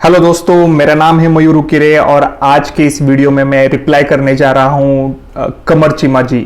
Hello दोस्तों, मेरा नाम है मयूर उकिरे और आज के इस वीडियो में मैं रिप्लाई करने जा रहा हूं कमर चीमा जी।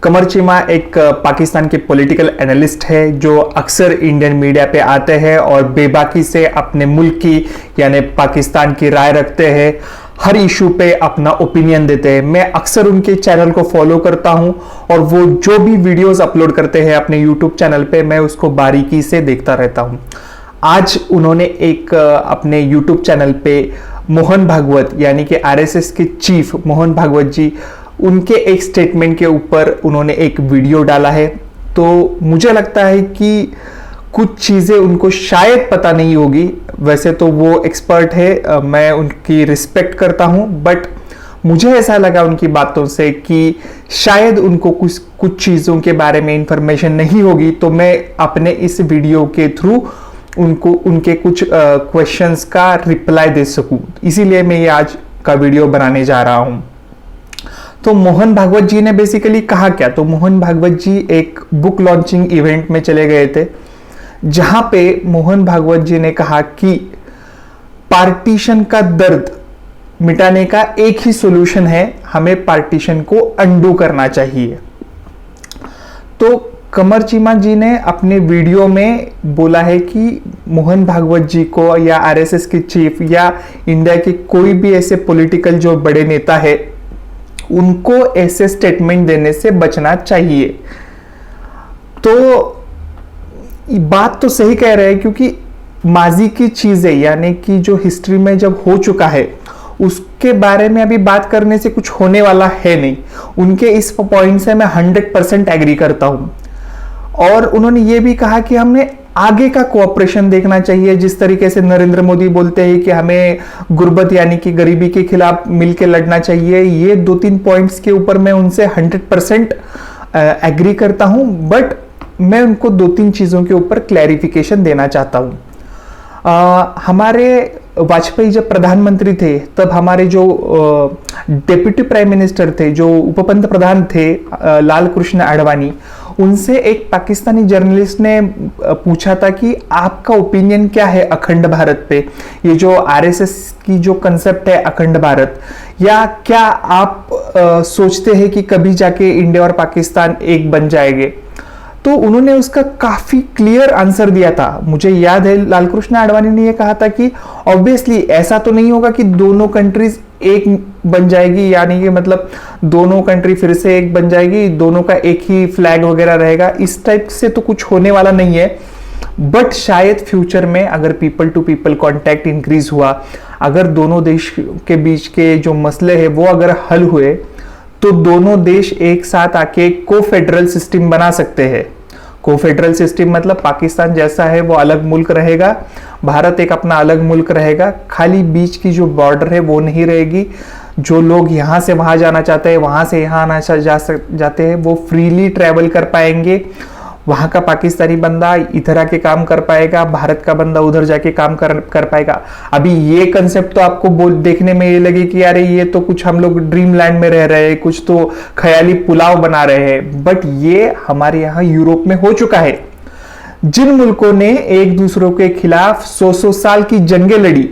कमर चीमा एक पाकिस्तान के पॉलिटिकल एनालिस्ट है जो अक्सर इंडियन मीडिया पे आते हैं और बेबाकी से अपने मुल्क की यानी पाकिस्तान की राय रखते हैं, हर इशू पे अपना ओपिनियन देते हैं। मैं अक्सर उनके चैनल को फॉलो करता हूं और वो जो भी वीडियोस अपलोड करते हैं अपने यूट्यूब चैनल पे मैं उसको बारीकी से देखता रहता हूं। आज उन्होंने एक अपने यूट्यूब चैनल पे मोहन भागवत यानी कि आरएसएस के चीफ मोहन भागवत जी, उनके एक स्टेटमेंट के ऊपर उन्होंने एक वीडियो डाला है। तो मुझे लगता है कि कुछ चीज़ें उनको शायद पता नहीं होगी, वैसे तो वो एक्सपर्ट है, मैं उनकी रिस्पेक्ट करता हूं, बट मुझे ऐसा लगा उनकी बातों से कि शायद उनको कुछ चीज़ों के बारे में इंफॉर्मेशन नहीं होगी। तो मैं अपने इस वीडियो के थ्रू उनको उनके कुछ क्वेश्चंस का रिप्लाई दे सकूं, इसीलिए मैं ये आज का वीडियो बनाने जा रहा हूं। तो मोहन भागवत जी ने बेसिकली कहा क्या, तो मोहन भागवत जी एक बुक लॉन्चिंग इवेंट में चले गए थे जहां पे मोहन भागवत जी ने कहा कि पार्टीशन का दर्द मिटाने का एक ही सॉल्यूशन है, हमें पार्टीशन को अंडू करना चाहिए। तो कमर चीमा जी ने अपने वीडियो में बोला है कि मोहन भागवत जी को या आरएसएस के चीफ या इंडिया के कोई भी ऐसे पॉलिटिकल जो बड़े नेता है उनको ऐसे स्टेटमेंट देने से बचना चाहिए। तो बात तो सही कह रहे हैं, क्योंकि माजी की चीजें यानी कि जो हिस्ट्री में जब हो चुका है उसके बारे में अभी बात करने से कुछ होने वाला है नहीं। उनके इस पॉइंट से मैं 100% एग्री करता हूं। और उन्होंने ये भी कहा कि हमें आगे का कोऑपरेशन देखना चाहिए, जिस तरीके से नरेंद्र मोदी बोलते हैं कि हमें गुर्बत यानी कि गरीबी के खिलाफ मिलकर लड़ना चाहिए। ये 2-3 पॉइंट्स के ऊपर मैं उनसे 100% एग्री करता हूं, बट मैं उनको 2-3 चीजों के ऊपर क्लैरिफिकेशन देना चाहता हूं। हमारे वाजपेयी जब प्रधानमंत्री थे तब हमारे जो डेप्यूटी प्राइम मिनिस्टर थे, जो उपपंत प्रधान थे, लाल कृष्ण आडवाणी, उनसे एक पाकिस्तानी जर्नलिस्ट ने पूछा था कि आपका ओपिनियन क्या है अखंड भारत पे, ये जो आरएसएस की जो कंसेप्ट है अखंड भारत, या क्या आप सोचते हैं कि कभी जाके इंडिया और पाकिस्तान एक बन जाएंगे। तो उन्होंने उसका काफी क्लियर आंसर दिया था। मुझे याद है लाल कृष्ण आडवाणी ने यह कहा था कि ऑब्वियसली ऐसा तो नहीं होगा कि दोनों कंट्रीज एक बन जाएगी, यानी कि मतलब दोनों कंट्री फिर से एक बन जाएगी, दोनों का एक ही फ्लैग वगैरह रहेगा, इस टाइप से तो कुछ होने वाला नहीं है। बट शायद फ्यूचर में अगर people to people contact increase हुआ, अगर दोनों देश के बीच के जो मसले हैं वो अगर हल हुए, तो दोनों देश एक साथ आके को फेडरल सिस्टम बना सकते हैं। को फेडरल सिस्टम मतलब पाकिस्तान जैसा है वो अलग मुल्क रहेगा, भारत एक अपना अलग मुल्क रहेगा, खाली बीच की जो बॉर्डर है वो नहीं रहेगी। जो लोग यहाँ से वहां जाना चाहते हैं, वहां से यहाँ आना जाते हैं, वो फ्रीली ट्रेवल कर पाएंगे। वहां का पाकिस्तानी बंदा इधर आके काम कर पाएगा, भारत का बंदा उधर जाके काम कर पाएगा। अभी ये कंसेप्ट तो आपको देखने में ये लगे कि यार ये तो कुछ हम लोग ड्रीम लैंड में रह रहे हैं, कुछ तो ख्याली पुलाव बना रहे हैं, बट ये हमारे यहाँ यूरोप में हो चुका है। जिन मुल्कों ने एक दूसरों के खिलाफ 100 साल की जंगें लड़ी,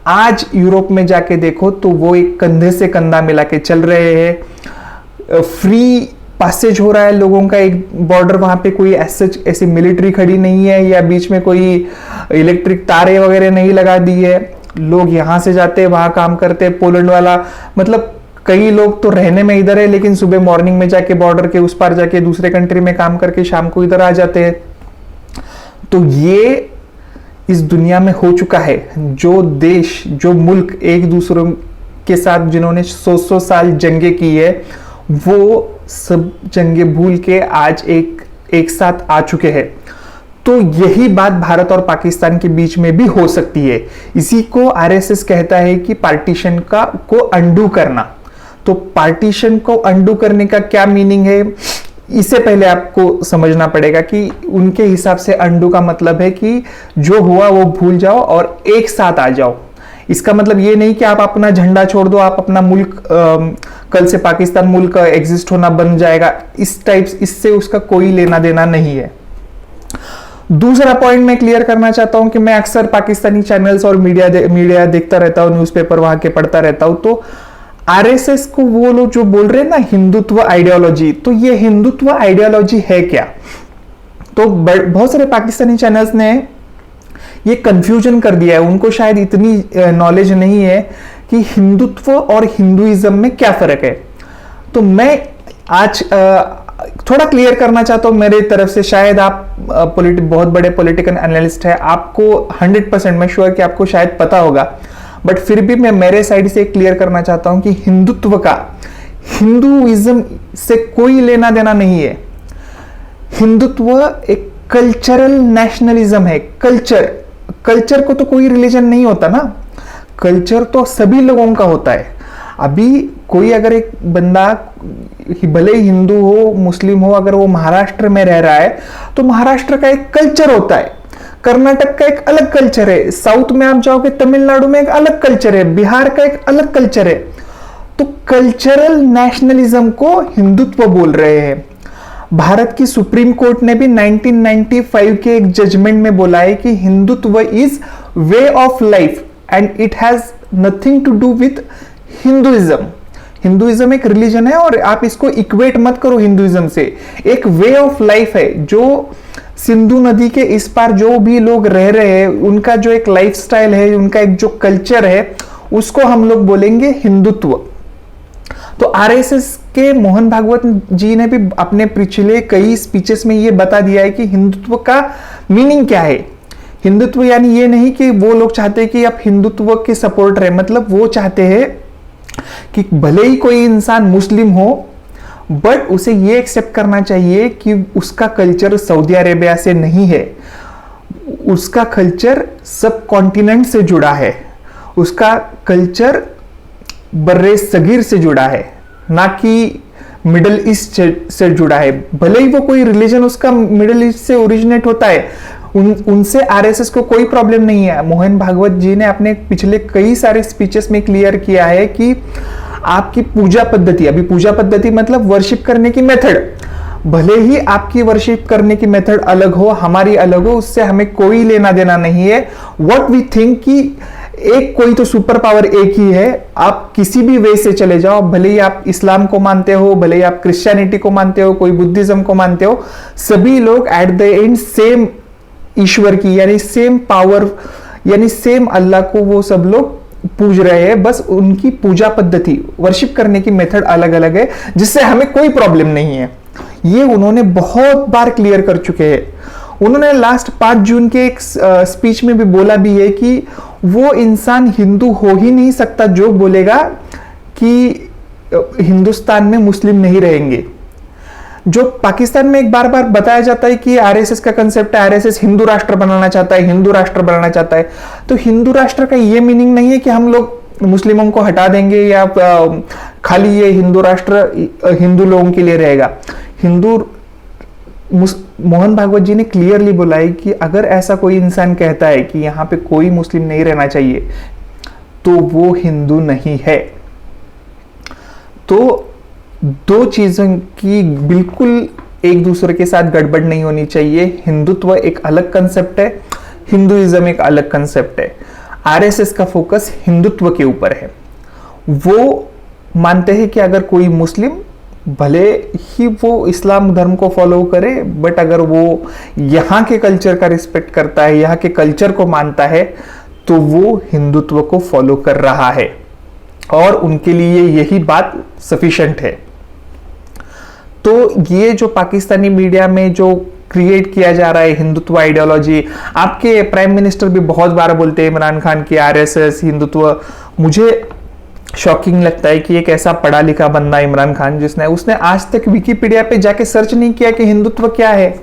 आज यूरोप में जाके देखो तो वो एक कंधे से कंधा मिला के चल रहे हैं। फ्री पासेज हो रहा है लोगों का एक बॉर्डर, वहां पे कोई ऐसी मिलिट्री खड़ी नहीं है या बीच में कोई इलेक्ट्रिक तारे वगैरह नहीं लगा दी है। लोग यहां से जाते हैं वहां काम करते हैं। पोलैंड वाला मतलब कई लोग तो रहने में इधर है, लेकिन सुबह मॉर्निंग में जाके बॉर्डर के उस पार जाके दूसरे कंट्री में काम करके शाम को इधर आ जाते हैं। तो ये इस दुनिया में हो चुका है। जो देश, जो मुल्क एक दूसरों के साथ जिन्होंने 100 साल जंगे की है, वो सब जंगे भूल के आज एक साथ आ चुके हैं। तो यही बात भारत और पाकिस्तान के बीच में भी हो सकती है। इसी को आरएसएस कहता है कि पार्टीशन को अंडू करना। तो पार्टीशन को अंडू करने का क्या मीनिंग है, इससे पहले आपको समझना पड़ेगा कि उनके हिसाब से अंडू का मतलब है कि जो हुआ वो भूल जाओ और एक साथ आ जाओ। इसका मतलब ये नहीं कि आप अपना झंडा छोड़ दो, आप अपना मुल्क कल से पाकिस्तान मुल्क एग्जिस्ट होना बन जाएगा, इस टाइप, इससे उसका कोई लेना देना नहीं है। दूसरा पॉइंट मैं क्लियर करना चाहता हूं कि मैं अक्सर पाकिस्तानी चैनल्स और मीडिया देखता रहता हूं, न्यूज़पेपर वहां के पढ़ता रहता हूं। तो आरएसएस को वो लोग जो बोल रहे हैं ना हिंदुत्व आइडियोलॉजी, तो ये हिंदुत्व आइडियोलॉजी है क्या? तो बहुत सारे पाकिस्तानी चैनल्स ने ये कंफ्यूजन कर दिया है। उनको शायद इतनी नॉलेज नहीं है कि हिंदुत्व और हिंदुइज्म में क्या फर्क है। तो मैं आज थोड़ा क्लियर करना चाहता हूं मेरे तरफ से। शायद आप बहुत बड़े पॉलिटिकल एनालिस्ट है, आपको 100% मैं श्योर कि आपको शायद पता होगा, बट फिर भी मैं मेरे साइड से क्लियर करना चाहता हूं कि हिंदुत्व का हिंदुइज्म से कोई लेना देना नहीं है। हिंदुत्व एक कल्चरल नेशनलिज्म है। कल्चर को तो कोई रिलीजन नहीं होता ना, कल्चर तो सभी लोगों का होता है। अभी कोई अगर एक बंदा भले हिंदू हो मुस्लिम हो, अगर वो महाराष्ट्र में रह रहा है तो महाराष्ट्र का एक कल्चर होता है, कर्नाटक का एक अलग कल्चर है, साउथ में आप जाओगे तमिलनाडु में एक अलग कल्चर है, बिहार का एक अलग कल्चर है। तो कल्चरल नेशनलिज्म को हिंदुत्व बोल रहे हैं। भारत की सुप्रीम कोर्ट ने भी 1995 के एक जजमेंट में बोला है कि Hindutva is way of life and it has nothing to do with Hinduism. Hinduism एक रिलीजन है और आप इसको इक्वेट मत करो हिंदुइज्म से। एक वे ऑफ लाइफ है, जो सिंधु नदी के इस पार जो भी लोग रह रहे हैं उनका जो एक लाइफस्टाइल है, उनका एक जो कल्चर है, उसको हम लोग बोलेंगे हिंदुत्व। तो आरएसएस के मोहन भागवत जी ने भी अपने पिछले कई स्पीचेस में ये बता दिया है कि हिंदुत्व का मीनिंग क्या है। हिंदुत्व यानी ये नहीं कि वो लोग चाहते हैं कि आप हिंदुत्व के सपोर्टर है, मतलब वो चाहते हैं कि भले ही कोई इंसान मुस्लिम हो बट उसे ये एक्सेप्ट करना चाहिए कि उसका कल्चर सऊदी अरेबिया से नहीं है, उसका कल्चर सब कॉन्टिनेंट से जुड़ा है, उसका कल्चर बर्रे सगीर से जुड़ा है, ना कि मिडिल ईस्ट से जुड़ा है। भले ही वो कोई रिलीजन उसका मिडिल ईस्ट से ओरिजिनेट होता है, उनसे आरएसएस को कोई प्रॉब्लम नहीं है। मोहन भागवत जी ने अपने पिछले कई सारे स्पीचेस में क्लियर किया है कि आपकी पूजा पद्धति, अभी पूजा पद्धति मतलब वर्शिप करने की मेथड, भले ही आपकी वर्शिप करने की मेथड अलग हो, हमारी अलग हो, उससे हमें कोई लेना देना नहीं है। व्हाट वी थिंक कि एक कोई तो सुपर पावर एक ही है, आप किसी भी वे से चले जाओ, भले ही आप इस्लाम को मानते हो, भले ही आप क्रिश्चियनिटी को मानते हो, कोई बुद्धिज्म को मानते हो, सभी लोग एट द एंड सेम ईश्वर की यानी सेम पावर यानी सेम अल्लाह को वो सब लोग पूज रहे हैं। बस उनकी पूजा पद्धति वर्शिप करने की मेथड अलग अलग है, जिससे हमें कोई प्रॉब्लम नहीं है। ये उन्होंने बहुत बार क्लियर कर चुके हैं। उन्होंने लास्ट 5 जून के एक स्पीच में भी बोला भी है कि वो इंसान हिंदू हो ही नहीं सकता जो बोलेगा कि हिंदुस्तान में मुस्लिम नहीं रहेंगे। जो पाकिस्तान में एक बार बार बताया जाता है कि आरएसएस का कंसेप्ट है, आरएसएस हिंदू राष्ट्र बनाना चाहता है, हिंदू राष्ट्र बनाना चाहता है। तो हिंदू राष्ट्र का ये मीनिंग नहीं है कि हम लोग मुस्लिमों को हटा देंगे या खाली ये हिंदू राष्ट्र हिंदू लोगों के लिए रहेगा। मोहन भागवत जी ने क्लियरली बोला है कि अगर ऐसा कोई इंसान कहता है कि यहाँ पे कोई मुस्लिम नहीं रहना चाहिए तो वो हिंदू नहीं है। तो दो चीजों की बिल्कुल एक दूसरे के साथ गड़बड़ नहीं होनी चाहिए। हिंदुत्व एक अलग कंसेप्ट है, हिंदुइज्म एक अलग कंसेप्ट है। आरएसएस का फोकस हिंदुत्व के ऊपर है। वो मानते हैं कि अगर कोई मुस्लिम भले ही वो इस्लाम धर्म को फॉलो करे, बट अगर वो यहाँ के कल्चर का रिस्पेक्ट करता है, यहाँ के कल्चर को मानता है, तो वो हिंदुत्व को फॉलो कर रहा है और उनके लिए यही बात सफिशिएंट है। तो ये जो पाकिस्तानी मीडिया में जो क्रिएट किया जा रहा है हिंदुत्व आइडियोलॉजी, आपके प्राइम मिनिस्टर भी बहुत बार बोलते हैं इमरान खान की आरएसएस हिंदुत्व। मुझे शॉकिंग लगता है कि एक ऐसा पढ़ा लिखा बंदा इमरान खान उसने आज तक विकिपीडिया पे जाके सर्च नहीं किया कि हिंदुत्व क्या है।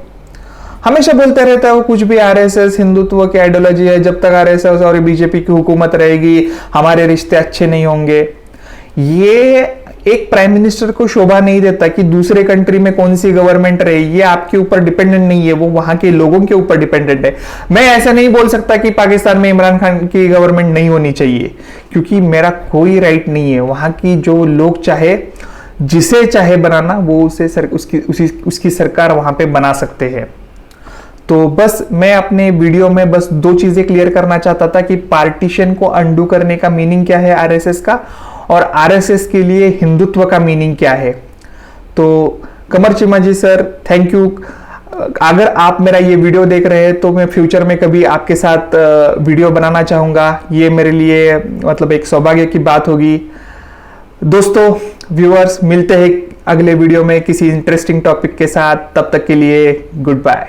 हमेशा बोलते रहता है वो कुछ भी आरएसएस हिंदुत्व की आइडियोलॉजी है, जब तक आरएसएस और बीजेपी की हुकूमत रहेगी हमारे रिश्ते अच्छे नहीं होंगे। ये एक प्राइम मिनिस्टर को शोभा नहीं देता कि दूसरे कंट्री में कौन सी गवर्नमेंट रहे, ये आपके ऊपर डिपेंडेंट नहीं है, वो वहां के लोगों के ऊपर डिपेंडेंट है। मैं ऐसा नहीं बोल सकता कि पाकिस्तान में इमरान खान की गवर्नमेंट नहीं होनी चाहिए, क्योंकि मेरा कोई राइट नहीं है। वहां की जो लोग चाहे जिसे चाहे बनाना वो उसकी सरकार वहां पे बना सकते हैं। तो बस मैं अपने वीडियो में बस दो चीजें क्लियर करना चाहता था कि पार्टीशन को अंडू करने का मीनिंग क्या है आरएसएस का, और आरएसएस के लिए हिंदुत्व का मीनिंग क्या है। तो कमर चिमा जी सर, थैंक यू। अगर आप मेरा ये वीडियो देख रहे हैं तो मैं फ्यूचर में कभी आपके साथ वीडियो बनाना चाहूँगा। ये मेरे लिए मतलब एक सौभाग्य की बात होगी। दोस्तों, व्यूअर्स, मिलते हैं अगले वीडियो में किसी इंटरेस्टिंग टॉपिक के साथ। तब तक के लिए गुड बाय।